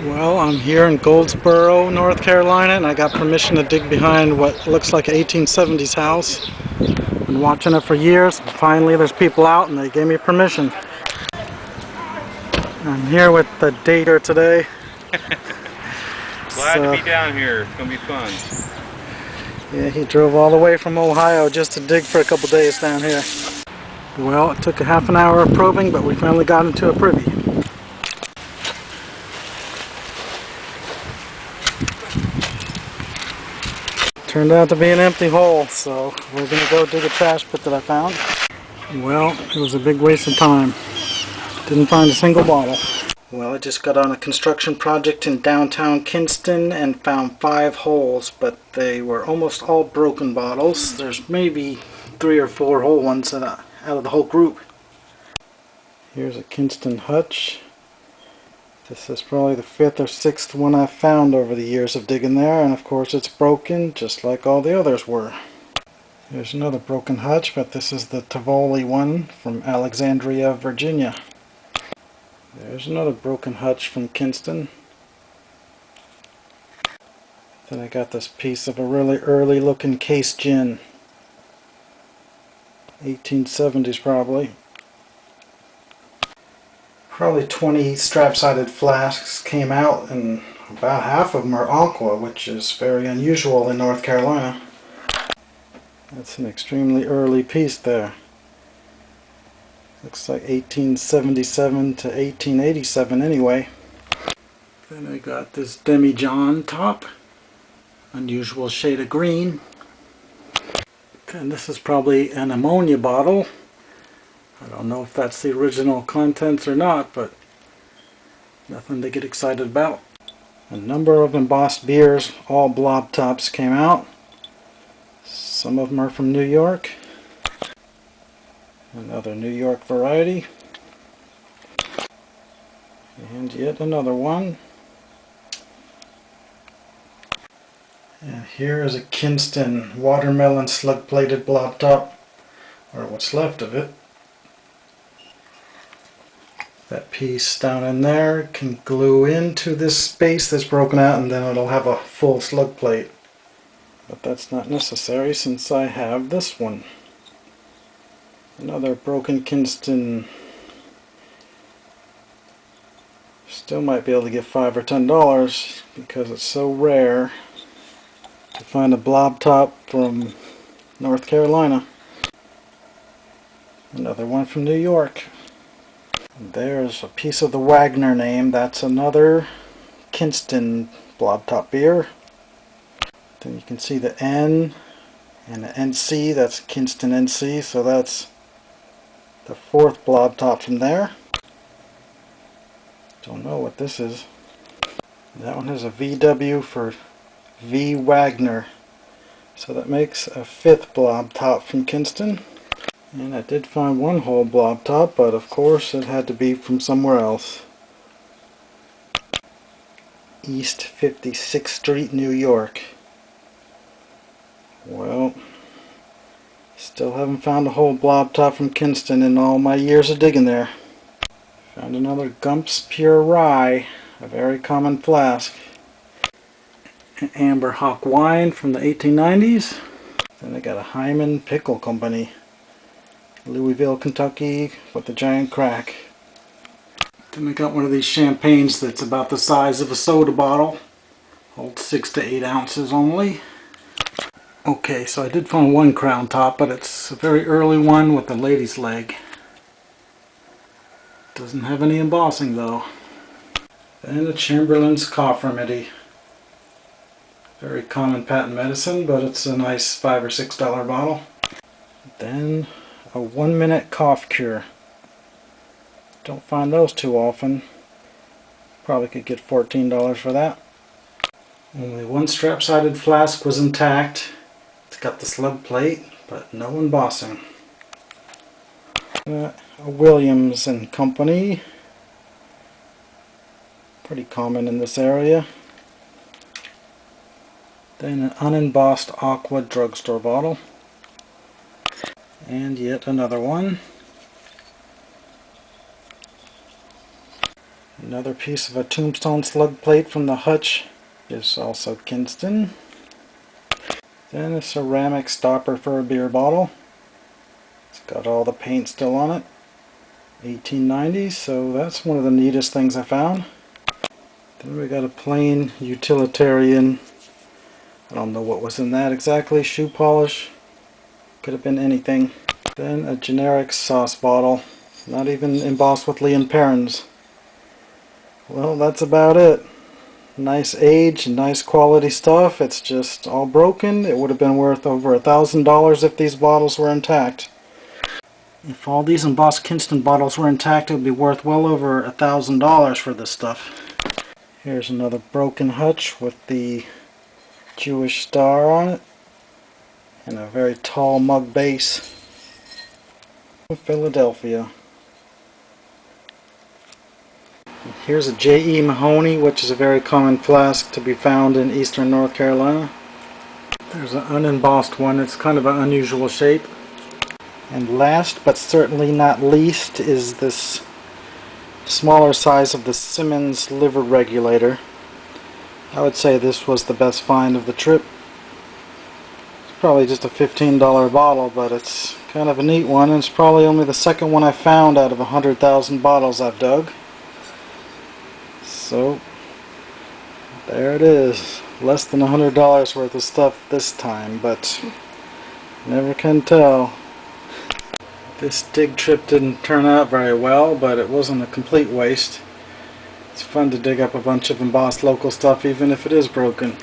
Well, I'm here in Goldsboro, North Carolina, and I got permission to dig behind what looks like an 1870s house. Been watching it for years. Finally, there's people out, and they gave me permission. I'm here with the dater today. Glad to be down here. It's gonna be fun. Yeah, he drove all the way from Ohio just to dig for a couple days down here. Well, it took a half an hour of probing, but we finally got into a privy. Turned out to be an empty hole, so we're gonna go dig a trash pit that I found. Well, it was a big waste of time. Didn't find a single bottle. Well, I just got on a construction project in downtown Kinston and found 5 holes, but they were almost all broken bottles. There's maybe 3 or 4 whole ones out of the whole group. Here's a Kinston hutch. This is probably the 5th or 6th one I've found over the years of digging there, and of course it's broken just like all the others were. Here's another broken hutch, but this is the Tivoli one from Alexandria, Virginia. There's another broken hutch from Kinston. Then I got this piece of a really early looking case gin. 1870s probably. Probably 20 strap-sided flasks came out, and about half of them are aqua, which is very unusual in North Carolina. That's an extremely early piece there. Looks like 1877 to 1887 anyway. Then I got this demijohn top. Unusual shade of green. And this is probably an ammonia bottle. I don't know if that's the original contents or not, but nothing to get excited about. A number of embossed beers, all blob tops, came out. Some of them are from New York. Another New York variety. And yet another one. And here is a Kinston watermelon slug-plated blob top, or what's left of it. That piece down in there can glue into this space that's broken out, and then it'll have a full slug plate. But that's not necessary since I have this one. Another broken Kinston. Still might be able to get $5 or $10 because it's so rare to find a blob top from North Carolina. Another one from New York. And there's a piece of the Wagner name. That's another Kinston blob top beer. Then you can see the N and the NC. That's Kinston NC, so that's the 4th blob top from there. Don't know what this is. That one has a VW for V Wagner, so that makes a 5th blob top from Kinston. And I did find one whole blob top, but of course it had to be from somewhere else. East 56th Street, New York. Well, still haven't found a whole blob top from Kinston in all my years of digging there. Found another Gump's Pure Rye, a very common flask. An Amber Hock wine from the 1890s. Then I got a Hyman Pickle Company, Louisville, Kentucky, with a giant crack. Then I got one of these champagnes that's about the size of a soda bottle. Holds 6 to 8 ounces only. Okay, so I did find one crown top, but it's a very early one with a lady's leg. Doesn't have any embossing though. Then a Chamberlain's cough remedy. Very common patent medicine, but it's a nice $5 or $6 bottle. Then a 1-minute cough cure. Don't find those too often. Probably could get $14 for that. Only one strap-sided flask was intact. It's got the slug plate, but no embossing. A Williams and Company. Pretty common in this area. Then an unembossed aqua drugstore bottle. And yet another one. Another piece of a tombstone slug plate from the hutch is also Kinston. Then a ceramic stopper for a beer bottle. It's got all the paint still on it. 1890, so that's one of the neatest things I found. Then we got a plain utilitarian, I don't know what was in that exactly, shoe polish. Could have been anything. Then a generic sauce bottle, not even embossed with Lee & Perrins. Well, that's about it. Nice age, nice quality stuff. It's just all broken. It would have been worth over $1,000 if these bottles were intact. If all these embossed Kinston bottles were intact, it would be worth well over $1,000 for this stuff. Here's another broken hutch with the Jewish star on it and a very tall mug base. Philadelphia. Here's a J.E. Mahoney, which is a very common flask to be found in eastern North Carolina. There's an unembossed one. It's kind of an unusual shape. And last but certainly not least is this smaller size of the Simmons liver regulator. I would say this was the best find of the trip. It's probably just a $15 bottle, but it's kind of a neat one, and it's probably only the second one I found out of 100,000 bottles I've dug. So there it is. Less than $100 worth of stuff this time, but never can tell. This dig trip didn't turn out very well, but it wasn't a complete waste. It's fun to dig up a bunch of embossed local stuff even if it is broken.